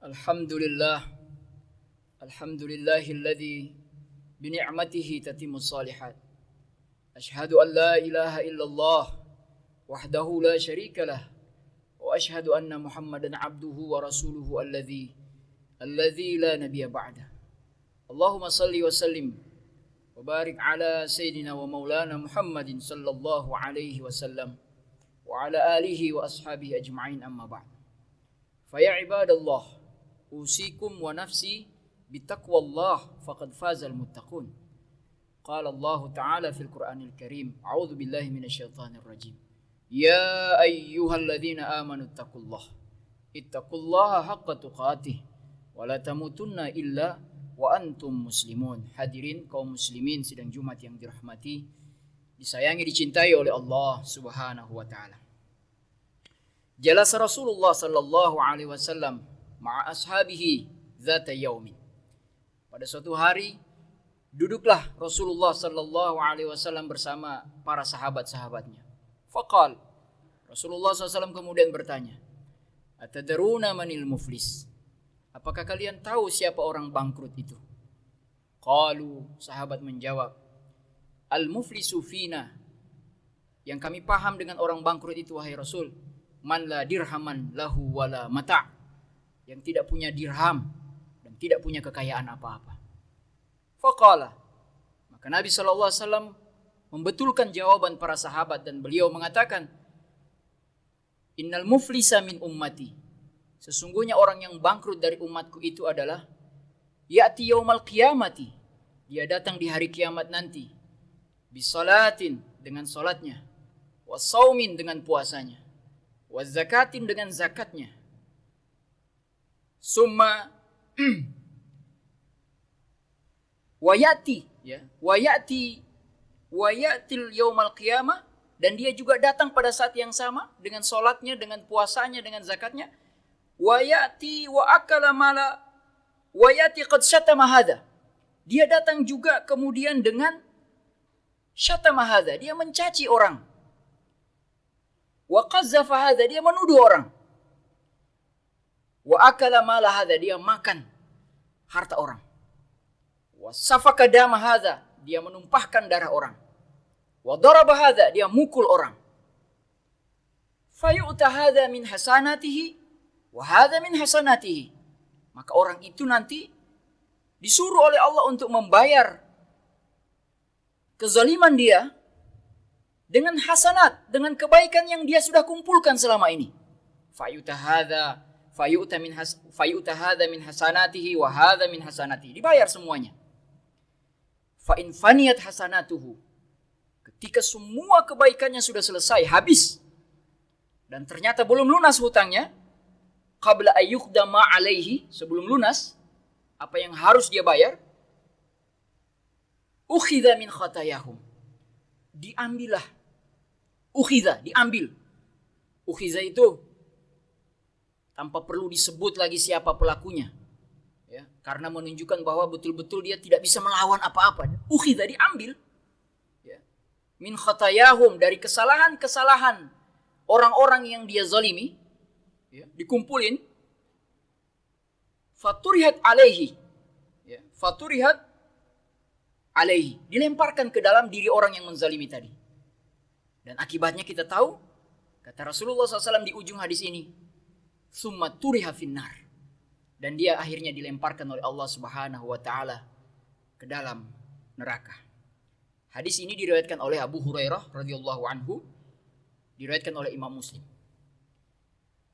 Alhamdulillah, alhamdulillahilladzi bini'matihi tatimmus shalihat. Ashhadu an la ilaha illallah wahdahu la syarika lah wa ashhadu anna Muhammadan abduhu wa rasuluhu alladzi la nabiyya ba'dah. Allahumma salli wa sallim wa barik ala sayyidina wa maulana Muhammadin sallallahu alaihi wasallam wa ala alihi wa ashabihi ajma'in amma ba'd. Fa ya ibadallah, usikum wa nafsi bitaqwallah faqad fazal muttaqun. Qala Allah Ta'ala fil Qur'anil Karim, a'udzu billahi minasyaitonir rajim. Ya ayyuhalladzina amanu ittaqullaha haqqa tuqatih wa la tamutunna illa wa antum muslimun. Hadirin kaum muslimin sidang Jumat yang dirahmati, disayangi, dicintai oleh Allah Subhanahu wa taala. Jalasa Rasulullah sallallahu alaihi wasallam ma'a ashabihi dzata yaumin. Pada suatu hari duduklah Rasulullah sallallahu alaihi wasallam bersama para sahabat-sahabatnya. Faqal, Rasulullah SAW kemudian bertanya, "Atadruna manil muflis?" Apakah kalian tahu siapa orang bangkrut itu? Qalu, sahabat menjawab, "Al-muflisu fina." Yang kami paham dengan orang bangkrut itu, wahai Rasul, man la dirhaman lahu wala mata', yang tidak punya dirham dan tidak punya kekayaan apa-apa. Faqala, maka Nabi SAW membetulkan jawaban para sahabat dan beliau mengatakan, innal muflisa min ummati, sesungguhnya orang yang bangkrut dari umatku itu adalah ya'ti yaumal qiyamati, dia datang di hari kiamat nanti, bisalatin, dengan salatnya, wasaumin, dengan puasanya, wazakatin, dengan zakatnya, summa wayati, ya, wayatil yaumal qiyamah, dan dia juga datang pada saat yang sama dengan salatnya, dengan puasanya, dengan zakatnya. Wayati wa akala mala wayati qad syatama hadza, dia datang juga kemudian dengan syatama hadza, dia mencaci orang. Wa qazzafa hadza, dia menuduh orang. Wa akala mala hadza, dia makan harta orang. Wa safaka dama hadza, dia menumpahkan darah orang. Wa daraba hadza, dia mukul orang. Fayu'ta hadza min hasanatihi wa hadza min hasanatihi, maka orang itu nanti disuruh oleh Allah untuk membayar kezaliman dia dengan hasanat, dengan kebaikan yang dia sudah kumpulkan selama ini. Fayu'ta hadza min hasanatihi wa hadza min hasanatihi, dibayar semuanya. Fa in faniyat hasanatuhu, ketika semua kebaikannya sudah selesai, habis, dan ternyata belum lunas hutangnya, qabla ayyuqdama alaihi, sebelum lunas apa yang harus dia bayar, ukhidha min khatayahum, diambil. Ukhidha itu tanpa perlu disebut lagi siapa pelakunya, ya, karena menunjukkan bahwa betul-betul dia tidak bisa melawan apa-apa. Ukhidha, diambil, ya, min khatayahum, dari kesalahan-kesalahan orang-orang yang dia zalimi, ya, dikumpulin. Faturihat alaihi, ya, faturihat alaihi, dilemparkan ke dalam diri orang yang menzalimi tadi. Dan akibatnya kita tahu, kata Rasulullah SAW di ujung hadis ini, summa turiha finnar, dan dia akhirnya dilemparkan oleh Allah Subhanahu wa taala ke dalam neraka. Hadis ini diriwayatkan oleh Abu Hurairah radhiyallahu anhu, diriwayatkan oleh Imam Muslim.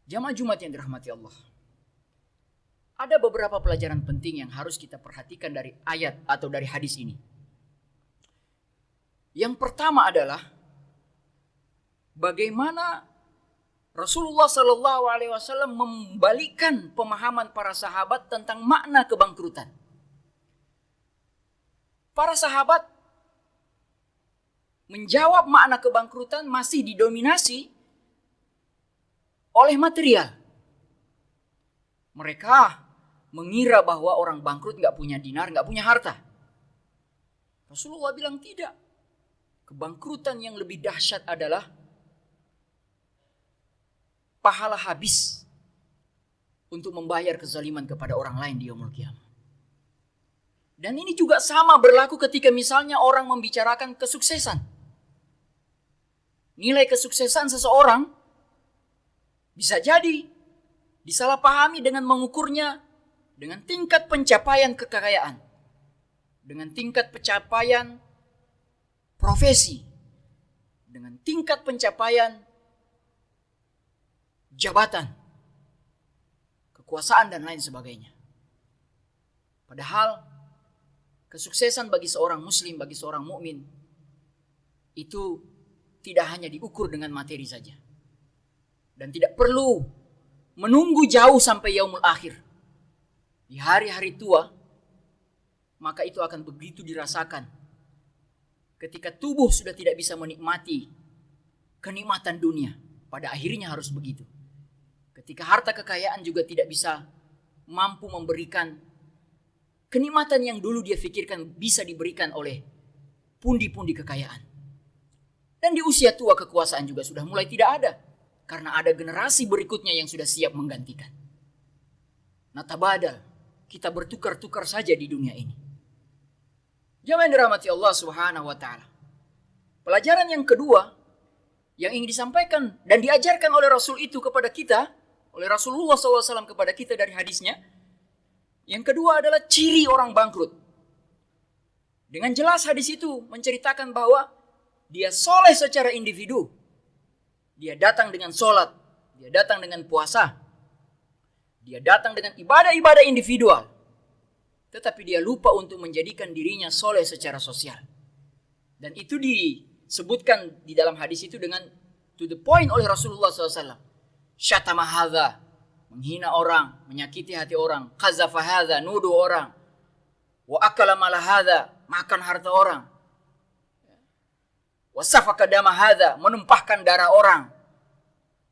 Jamaah Jumat yang dirahmati Allah, ada beberapa pelajaran penting yang harus kita perhatikan dari ayat atau dari hadis ini. Yang pertama adalah bagaimana Rasulullah SAW membalikkan pemahaman para sahabat tentang makna kebangkrutan. Para sahabat menjawab makna kebangkrutan masih didominasi oleh material. Mereka mengira bahwa orang bangkrut gak punya dinar, gak punya harta. Rasulullah bilang tidak. Kebangkrutan yang lebih dahsyat adalah pahala habis untuk membayar kezaliman kepada orang lain di yaumul qiyamah. Dan ini juga sama berlaku ketika misalnya orang membicarakan kesuksesan. Nilai kesuksesan seseorang bisa jadi disalahpahami dengan mengukurnya dengan tingkat pencapaian kekayaan, dengan tingkat pencapaian profesi, dengan tingkat pencapaian jabatan, kekuasaan dan lain sebagainya. Padahal kesuksesan bagi seorang muslim, bagi seorang mukmin itu tidak hanya diukur dengan materi saja. Dan tidak perlu menunggu jauh sampai yaumul akhir. Di hari-hari tua, maka itu akan begitu dirasakan. Ketika tubuh sudah tidak bisa menikmati kenikmatan dunia, pada akhirnya harus begitu. Ketika harta kekayaan juga tidak bisa mampu memberikan kenikmatan yang dulu dia pikirkan bisa diberikan oleh pundi-pundi kekayaan. Dan di usia tua kekuasaan juga sudah mulai tidak ada. Karena ada generasi berikutnya yang sudah siap menggantikan. Natabadal, kita bertukar-tukar saja di dunia ini. Jamaah yang dirahmati Allah Subhanahu wa taala. Pelajaran yang kedua yang ingin disampaikan dan diajarkan oleh Rasul itu kepada kita, oleh Rasulullah SAW kepada kita dari hadisnya. Yang kedua adalah ciri orang bangkrut. Dengan jelas hadis itu menceritakan bahwa dia soleh secara individu. Dia datang dengan sholat. Dia datang dengan puasa. Dia datang dengan ibadah-ibadah individual. Tetapi dia lupa untuk menjadikan dirinya soleh secara sosial. Dan itu disebutkan di dalam hadis itu dengan to the point oleh Rasulullah SAW. Syatama hadha, menghina orang, menyakiti hati orang. Qazafa hadha, nuduh orang. Wa akala mala hadha, makan harta orang. Wasafaka dama hadha, menumpahkan darah orang.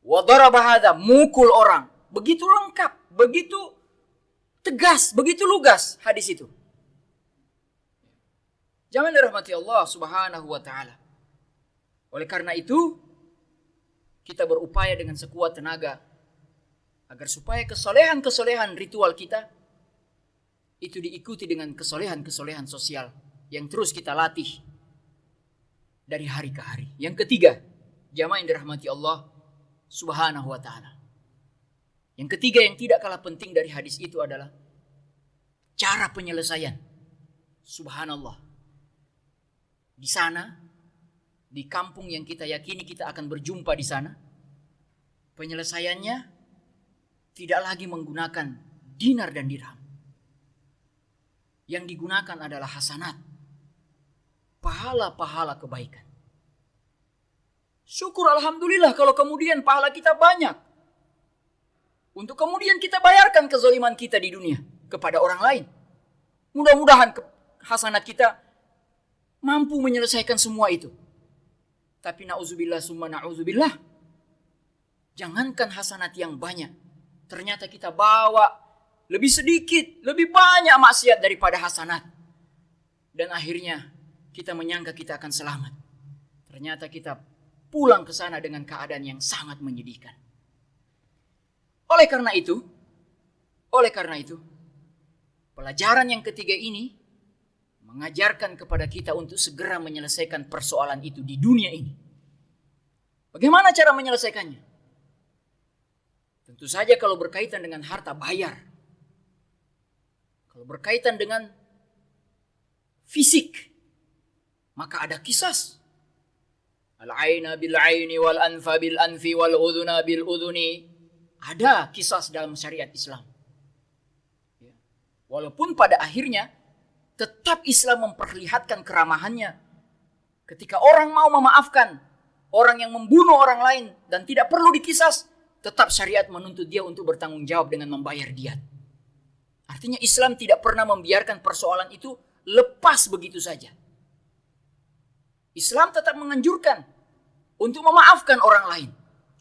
Wa daraba hadha, mukul orang. Begitu lengkap, begitu tegas, begitu lugas hadis itu. Jangan dirahmati Allah Subhanahu wa taala. Oleh karena itu, kita berupaya dengan sekuat tenaga agar supaya kesolehan-kesolehan ritual kita itu diikuti dengan kesolehan-kesolehan sosial yang terus kita latih dari hari ke hari. Yang ketiga, jamaah yang dirahmati Allah Subhanahu wa taala. Yang ketiga yang tidak kalah penting dari hadis itu adalah cara penyelesaian. Subhanallah. Di sana, di kampung yang kita yakini kita akan berjumpa di sana, penyelesaiannya tidak lagi menggunakan dinar dan dirham. Yang digunakan adalah hasanat, pahala-pahala kebaikan. Syukur alhamdulillah kalau kemudian pahala kita banyak. Untuk kemudian kita bayarkan kezaliman kita di dunia kepada orang lain. Mudah-mudahan hasanat kita mampu menyelesaikan semua itu. Tapi na'udzubillah summa na'udzubillah. Jangankan hasanat yang banyak. Ternyata kita bawa lebih sedikit, lebih banyak maksiat daripada hasanat. Dan akhirnya kita menyangka kita akan selamat. Ternyata kita pulang ke sana dengan keadaan yang sangat menyedihkan. Oleh karena itu, pelajaran yang ketiga ini mengajarkan kepada kita untuk segera menyelesaikan persoalan itu di dunia ini. Bagaimana cara menyelesaikannya? Tentu saja kalau berkaitan dengan harta bayar. Kalau berkaitan dengan fisik, maka ada qisas. Al-aina bil-aini wal-anfa bil-anfi wal-udhuna bil-udhuni. Ada qisas dalam syariat Islam. Walaupun pada akhirnya tetap Islam memperlihatkan keramahannya. Ketika orang mau memaafkan orang yang membunuh orang lain dan tidak perlu dikisas, tetap syariat menuntut dia untuk bertanggung jawab dengan membayar diat. Artinya Islam tidak pernah membiarkan persoalan itu lepas begitu saja. Islam tetap menganjurkan untuk memaafkan orang lain.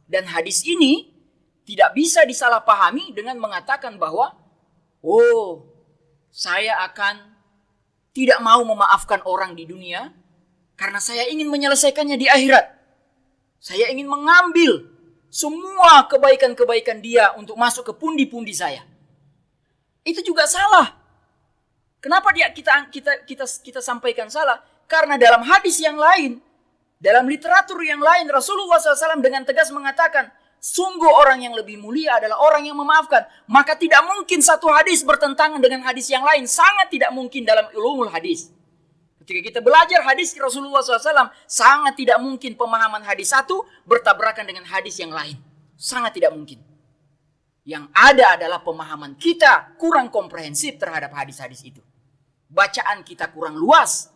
Dan hadis ini tidak bisa disalahpahami dengan mengatakan bahwa saya akan tidak mau memaafkan orang di dunia karena saya ingin menyelesaikannya di akhirat. Saya ingin mengambil semua kebaikan-kebaikan dia untuk masuk ke pundi-pundi saya. Itu juga salah. Kenapa kita sampaikan salah? Karena dalam hadis yang lain, dalam literatur yang lain, Rasulullah SAW dengan tegas mengatakan, sungguh orang yang lebih mulia adalah orang yang memaafkan. Maka tidak mungkin satu hadis bertentangan dengan hadis yang lain. Sangat tidak mungkin dalam ulumul hadis. Ketika kita belajar hadis Rasulullah SAW, sangat tidak mungkin pemahaman hadis satu bertabrakan dengan hadis yang lain. Sangat tidak mungkin. Yang ada adalah pemahaman kita kurang komprehensif terhadap hadis-hadis itu. Bacaan kita kurang luas.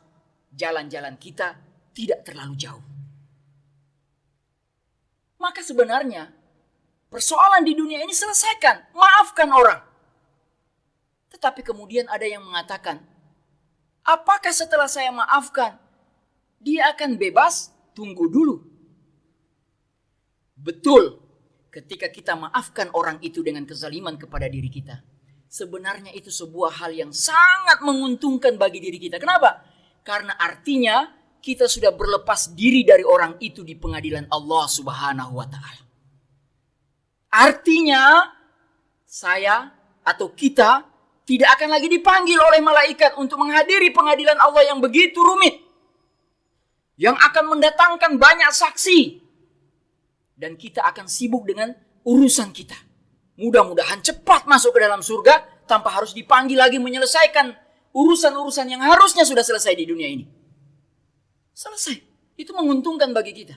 Jalan-jalan kita tidak terlalu jauh. Maka sebenarnya persoalan di dunia ini selesaikan. Maafkan orang. Tetapi kemudian ada yang mengatakan, apakah setelah saya maafkan, dia akan bebas? Tunggu dulu. Betul, ketika kita maafkan orang itu dengan kezaliman kepada diri kita, sebenarnya itu sebuah hal yang sangat menguntungkan bagi diri kita. Kenapa? Karena artinya kita sudah berlepas diri dari orang itu di pengadilan Allah Subhanahu wa Ta'ala. Artinya saya atau kita tidak akan lagi dipanggil oleh malaikat untuk menghadiri pengadilan Allah yang begitu rumit, yang akan mendatangkan banyak saksi, dan kita akan sibuk dengan urusan kita. Mudah-mudahan cepat masuk ke dalam surga tanpa harus dipanggil lagi menyelesaikan urusan-urusan yang harusnya sudah selesai di dunia ini. Selesai. Itu menguntungkan bagi kita.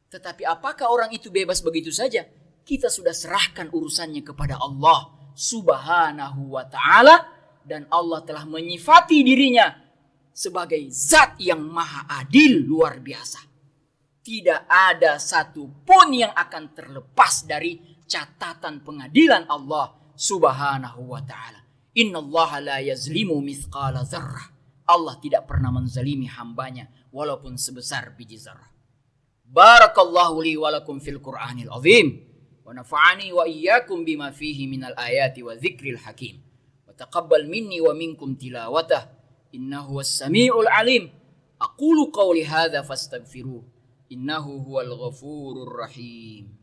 Tetapi apakah orang itu bebas begitu saja? Kita sudah serahkan urusannya kepada Allah Subhanahu wa Ta'ala, dan Allah telah menyifati dirinya sebagai zat yang maha adil luar biasa. Tidak ada satu pun yang akan terlepas dari catatan pengadilan Allah Subhanahu wa Ta'ala. Innallaha la yazlimu mithqala dzarrah. Allah tidak pernah menzalimi hambanya walaupun sebesar biji zarah. Barakallahu li wa lakum fil Qur'anil azim. Wa nafa'ani wa iyyakum bima fihi minal ayati wa dzikril hakim. Wa taqabbal minni wa minkum tilawatah. Innahu was-sami'ul alim. Aqulu qawli hadza fastaghfiruh. Innahu huwal ghafurur rahim.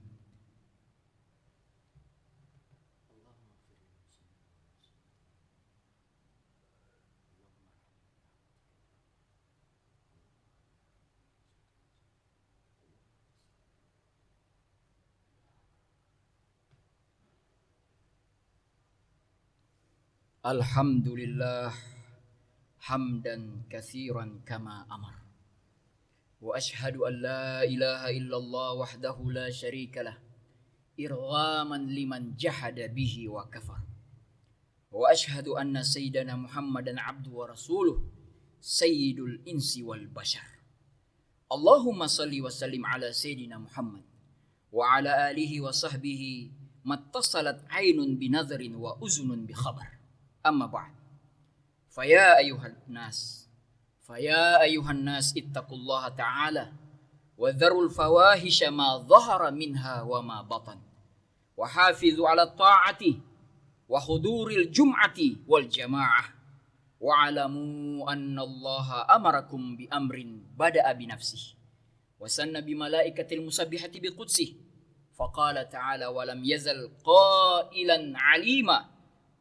Alhamdulillah hamdan katsiran kama amar. Wa ashhadu an la ilaha illallah wahdahu la syarika lah, irghaman liman jahada bihi wa kafar. Wa ashhadu anna sayyidana Muhammadan abdu wa rasuluh, sayyidul insi wal bashar. Allahumma salli wa sallim ala sayyidina Muhammad wa ala alihi wa sahbihi mattasalat aynun binadharin wa uzunun bi khabar. Amma ba'd. Faya ayuhan nas ittaqullaha ta'ala wa dharul fawahisha ma dhahara minha wa ma batan wa hafizu ala ta'ati wa huduril jum'ati wal jama'ah wa alamu anna allaha amarakum bi amrin bada'a bi nafsihi wa sanna bi malaikatil musabbihati bi qudsih faqala ta'ala wa lam yazal qailan alima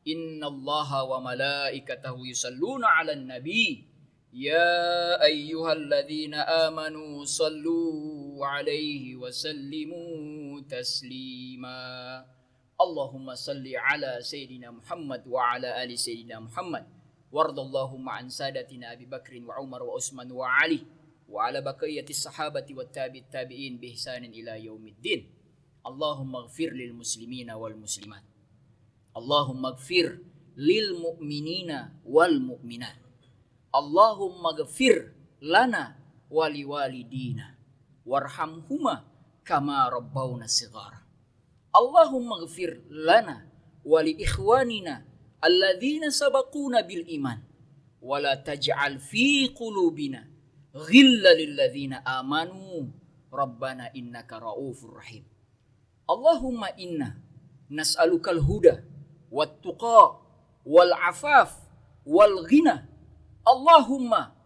Inna allaha wa malaikatahu yusalluna ala nabi Ya ayyuhalladzina amanu sallu alaihi wa sallimu taslima Allahumma salli ala Sayyidina Muhammad wa ala ali Sayyidina Muhammad Wardallahumma an sadatina Abi Bakrin wa Umar wa Utsman wa Ali Wa ala baqiyatis sahabati wa tabi'in bihsanin ila yaumiddin Allahumma ighfir lil muslimina wal muslimat Allahumma ighfir lil mu'minina wal mu'minat. Allahumma ighfir lana wa liwalidina warhamhuma kama rabbawna shighara. Allahumma ighfir lana wa li ikhwanina alladzina sabaquna bil iman wa la taj'al fi qulubina ghillan lil ladzina amanu rabbana innaka raufur rahim. Allahumma inna nas'alukal huda wat-tuqa wal-afaf wal-ghina. Allahumma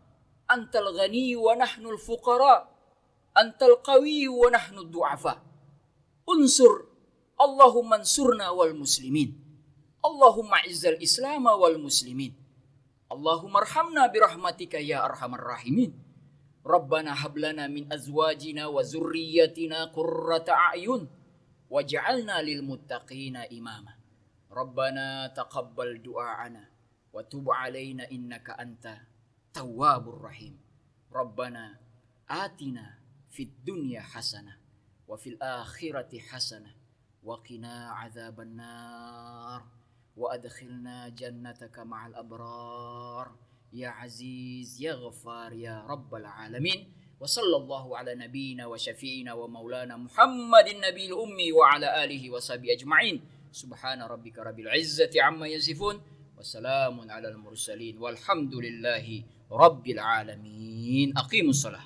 antal ghani wa nahnul fuqara, antal qawi wa nahnu du'afa. unsur, Allahumma ansurna wal muslimin, Allahumma izzal islama wal muslimin, Allahumma arhamna birahmatika ya arhamar rahimin. Rabbana hablana min azwajina wa zurriyyatina qurrata a'yun waj'alna lil muttaqina imama. Rabbana taqabbal du'aana wa tub 'alaina innaka anta tawwabur rahim. Rabbana atina fid dunya hasanah wa fil akhirati hasanah wa qina 'adzabannar wa adkhilna jannataka ma'al abrar. Ya Aziz, Ya Ghaffar, Ya Rabbal Alamin. Wa sallallahu ala nabiyyina wa syafi'ina wa maulana Muhammadin nabiyil ummi wa ala alihi wa sahbihi ajma'in. Subhana rabbika rabbil izzati amma yasifun. Wa salamun ala al mursalin. Walhamdulillahi rabbil alamin. Aqimus salah.